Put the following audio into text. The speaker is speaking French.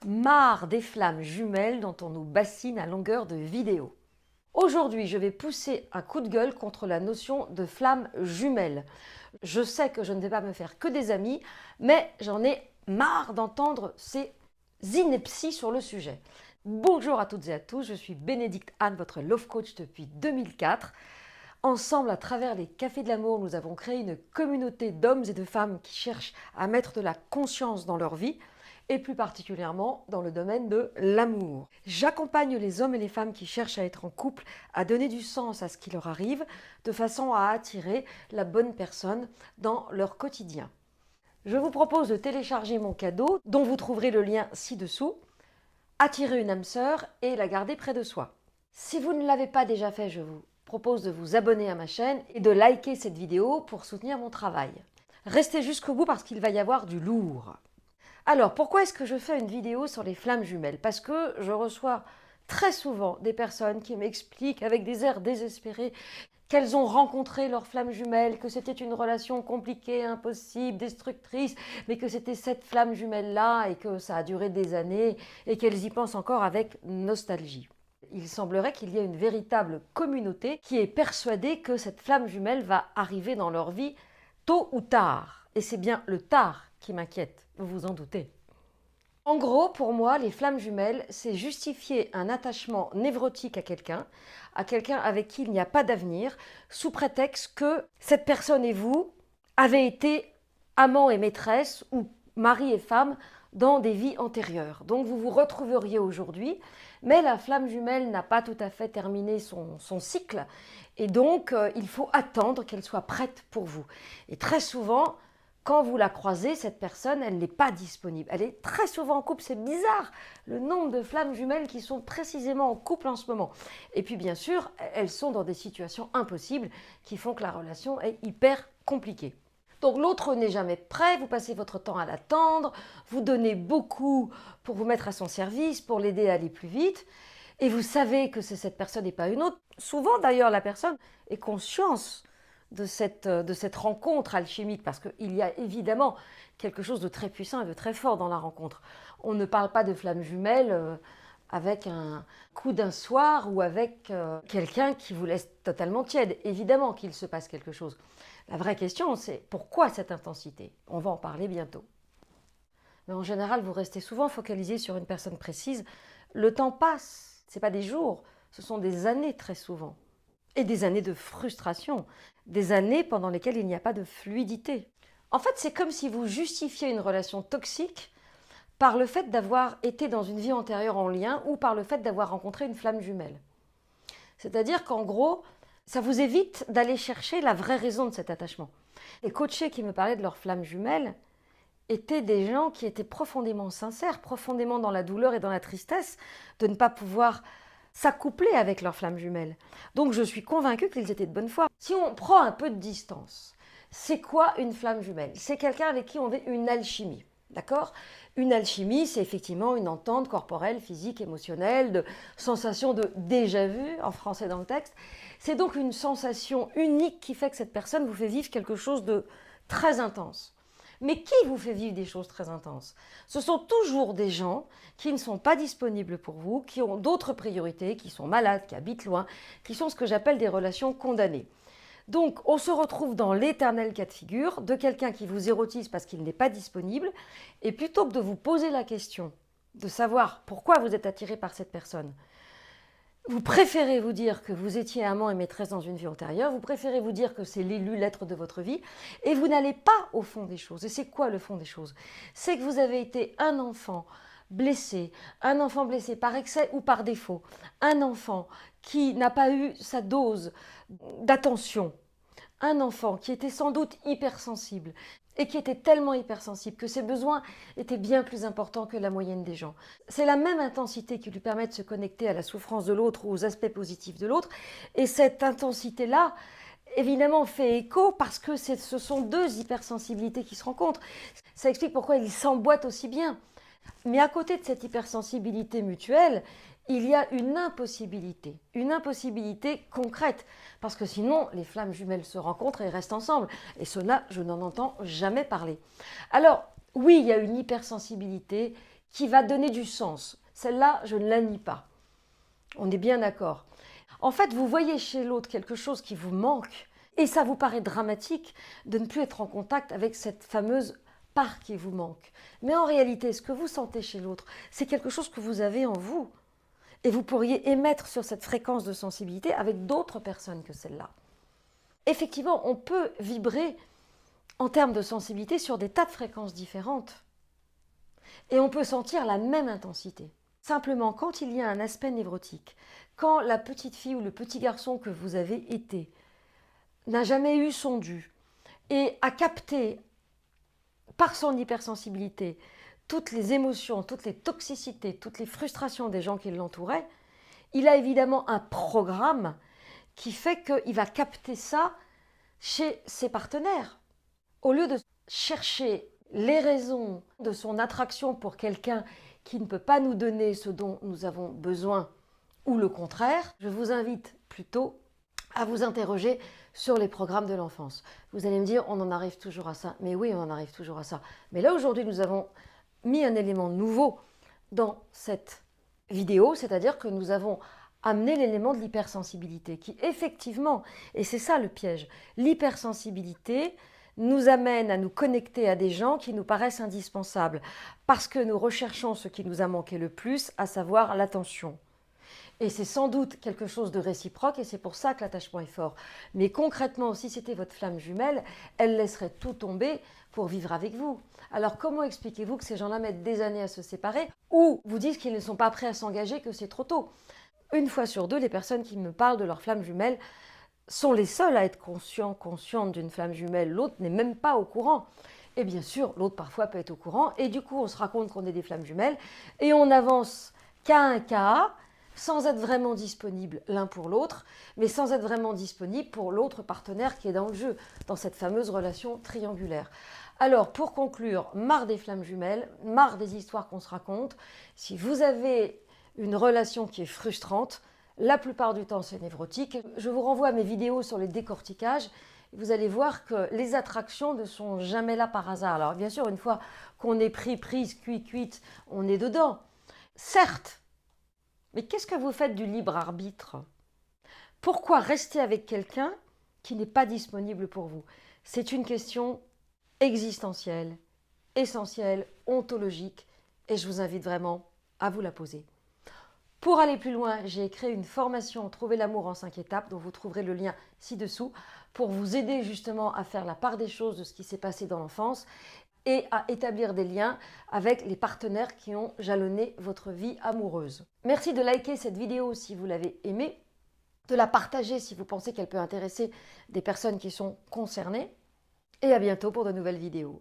Marre des flammes jumelles dont on nous bassine à longueur de vidéo. Aujourd'hui, je vais pousser un coup de gueule contre la notion de flamme jumelle. Je sais que je ne vais pas me faire que des amis, mais j'en ai marre d'entendre ces inepties sur le sujet. Bonjour à toutes et à tous, je suis Bénédicte Anne, votre Love Coach depuis 2004. Ensemble, à travers les Cafés de l'amour, nous avons créé une communauté d'hommes et de femmes qui cherchent à mettre de la conscience dans leur vie, et plus particulièrement dans le domaine de l'amour. J'accompagne les hommes et les femmes qui cherchent à être en couple, à donner du sens à ce qui leur arrive, de façon à attirer la bonne personne dans leur quotidien. Je vous propose de télécharger mon cadeau, dont vous trouverez le lien ci-dessous, attirer une âme sœur et la garder près de soi. Si vous ne l'avez pas déjà fait, je vous propose de vous abonner à ma chaîne et de liker cette vidéo pour soutenir mon travail. Restez jusqu'au bout parce qu'il va y avoir du lourd. Alors, pourquoi est-ce que je fais une vidéo sur les flammes jumelles? Parce que je reçois très souvent des personnes qui m'expliquent avec des airs désespérés qu'elles ont rencontré leur flamme jumelle, que c'était une relation compliquée, impossible, destructrice, mais que c'était cette flamme jumelle-là et que ça a duré des années et qu'elles y pensent encore avec nostalgie. Il semblerait qu'il y ait une véritable communauté qui est persuadée que cette flamme jumelle va arriver dans leur vie tôt ou tard. Et c'est bien le tard qui m'inquiète, vous vous en doutez. En gros, pour moi, les flammes jumelles, c'est justifier un attachement névrotique à quelqu'un avec qui il n'y a pas d'avenir, sous prétexte que cette personne et vous avez été amant et maîtresse ou mari et femme dans des vies antérieures. Donc vous vous retrouveriez aujourd'hui, mais la flamme jumelle n'a pas tout à fait terminé son cycle, et donc il faut attendre qu'elle soit prête pour vous. Et très souvent, quand vous la croisez, cette personne, elle n'est pas disponible. Elle est très souvent en couple, c'est bizarre le nombre de flammes jumelles qui sont précisément en couple en ce moment. Et puis bien sûr, elles sont dans des situations impossibles qui font que la relation est hyper compliquée. Donc l'autre n'est jamais prêt, vous passez votre temps à l'attendre, vous donnez beaucoup pour vous mettre à son service, pour l'aider à aller plus vite, et vous savez que c'est cette personne et pas une autre. Souvent d'ailleurs la personne est consciente de cette rencontre alchimique, parce qu'il y a évidemment quelque chose de très puissant et de très fort dans la rencontre. On ne parle pas de flamme jumelle avec un coup d'un soir ou avec quelqu'un qui vous laisse totalement tiède. Évidemment qu'il se passe quelque chose. La vraie question, c'est pourquoi cette intensité? On va en parler bientôt. Mais en général, vous restez souvent focalisé sur une personne précise. Le temps passe, ce n'est pas des jours, ce sont des années très souvent. Et des années de frustration, des années pendant lesquelles il n'y a pas de fluidité. En fait, c'est comme si vous justifiez une relation toxique par le fait d'avoir été dans une vie antérieure en lien ou par le fait d'avoir rencontré une flamme jumelle. C'est-à-dire qu'en gros, ça vous évite d'aller chercher la vraie raison de cet attachement. Les coachés qui me parlaient de leur flamme jumelle étaient des gens qui étaient profondément sincères, profondément dans la douleur et dans la tristesse de ne pas pouvoir s'accoupler avec leur flamme jumelle. Donc je suis convaincue qu'ils étaient de bonne foi. Si on prend un peu de distance, c'est quoi une flamme jumelle? C'est quelqu'un avec qui on a une alchimie. D'accord? Une alchimie, c'est effectivement une entente corporelle, physique, émotionnelle, de sensation de déjà-vu, en français dans le texte. C'est donc une sensation unique qui fait que cette personne vous fait vivre quelque chose de très intense. Mais qui vous fait vivre des choses très intenses? Ce sont toujours des gens qui ne sont pas disponibles pour vous, qui ont d'autres priorités, qui sont malades, qui habitent loin, qui sont ce que j'appelle des relations condamnées. Donc, on se retrouve dans l'éternel cas de figure de quelqu'un qui vous érotise parce qu'il n'est pas disponible, et plutôt que de vous poser la question de savoir pourquoi vous êtes attiré par cette personne, vous préférez vous dire que vous étiez amant et maîtresse dans une vie antérieure, vous préférez vous dire que c'est l'élu l'être de votre vie, et vous n'allez pas au fond des choses. Et c'est quoi le fond des choses? C'est que vous avez été un enfant blessé par excès ou par défaut, un enfant qui n'a pas eu sa dose d'attention, un enfant qui était sans doute hypersensible et qui était tellement hypersensible que ses besoins étaient bien plus importants que la moyenne des gens. C'est la même intensité qui lui permet de se connecter à la souffrance de l'autre ou aux aspects positifs de l'autre, et cette intensité-là, évidemment, fait écho parce que ce sont deux hypersensibilités qui se rencontrent. Ça explique pourquoi ils s'emboîtent aussi bien. Mais à côté de cette hypersensibilité mutuelle, il y a une impossibilité concrète, parce que sinon les flammes jumelles se rencontrent et restent ensemble, et cela je n'en entends jamais parler. Alors oui, il y a une hypersensibilité qui va donner du sens. Celle-là, je ne la nie pas. On est bien d'accord. En fait, vous voyez chez l'autre quelque chose qui vous manque et ça vous paraît dramatique de ne plus être en contact avec cette fameuse part qui vous manque. Mais en réalité, ce que vous sentez chez l'autre, c'est quelque chose que vous avez en vous. Et vous pourriez émettre sur cette fréquence de sensibilité avec d'autres personnes que celle-là. Effectivement, on peut vibrer en termes de sensibilité sur des tas de fréquences différentes. Et on peut sentir la même intensité. Simplement, quand il y a un aspect névrotique, quand la petite fille ou le petit garçon que vous avez été n'a jamais eu son dû et a capté par son hypersensibilité toutes les émotions, toutes les toxicités, toutes les frustrations des gens qui l'entouraient, il a évidemment un programme qui fait qu'il va capter ça chez ses partenaires. Au lieu de chercher les raisons de son attraction pour quelqu'un qui ne peut pas nous donner ce dont nous avons besoin, ou le contraire, je vous invite plutôt à vous interroger sur les programmes de l'enfance. Vous allez me dire, on en arrive toujours à ça. Mais oui, on en arrive toujours à ça. Mais là, aujourd'hui, nous avons mis un élément nouveau dans cette vidéo, c'est-à-dire que nous avons amené l'élément de l'hypersensibilité, qui effectivement, et c'est ça le piège, l'hypersensibilité nous amène à nous connecter à des gens qui nous paraissent indispensables, parce que nous recherchons ce qui nous a manqué le plus, à savoir l'attention. Et c'est sans doute quelque chose de réciproque et c'est pour ça que l'attachement est fort. Mais concrètement, si c'était votre flamme jumelle, elle laisserait tout tomber pour vivre avec vous. Alors comment expliquez-vous que ces gens-là mettent des années à se séparer ou vous disent qu'ils ne sont pas prêts à s'engager, que c'est trop tôt? Une fois sur deux, les personnes qui me parlent de leur flamme jumelle sont les seules à être conscientes d'une flamme jumelle. L'autre n'est même pas au courant. Et bien sûr, l'autre parfois peut être au courant et du coup, on se raconte qu'on est des flammes jumelles et on avance qu'à un cas sans être vraiment disponible l'un pour l'autre, mais sans être vraiment disponible pour l'autre partenaire qui est dans le jeu, dans cette fameuse relation triangulaire. Alors, pour conclure, marre des flammes jumelles, marre des histoires qu'on se raconte. Si vous avez une relation qui est frustrante, la plupart du temps c'est névrotique. Je vous renvoie à mes vidéos sur les décorticages. Vous allez voir que les attractions ne sont jamais là par hasard. Alors bien sûr, une fois qu'on est prise, cuite, on est dedans. Certes, mais qu'est-ce que vous faites du libre arbitre? Pourquoi rester avec quelqu'un qui n'est pas disponible pour vous? C'est une question existentielle, essentielle, ontologique, et je vous invite vraiment à vous la poser. Pour aller plus loin, j'ai créé une formation Trouver l'amour en 5 étapes, dont vous trouverez le lien ci-dessous, pour vous aider justement à faire la part des choses de ce qui s'est passé dans l'enfance et à établir des liens avec les partenaires qui ont jalonné votre vie amoureuse. Merci de liker cette vidéo si vous l'avez aimée, de la partager si vous pensez qu'elle peut intéresser des personnes qui sont concernées, et à bientôt pour de nouvelles vidéos.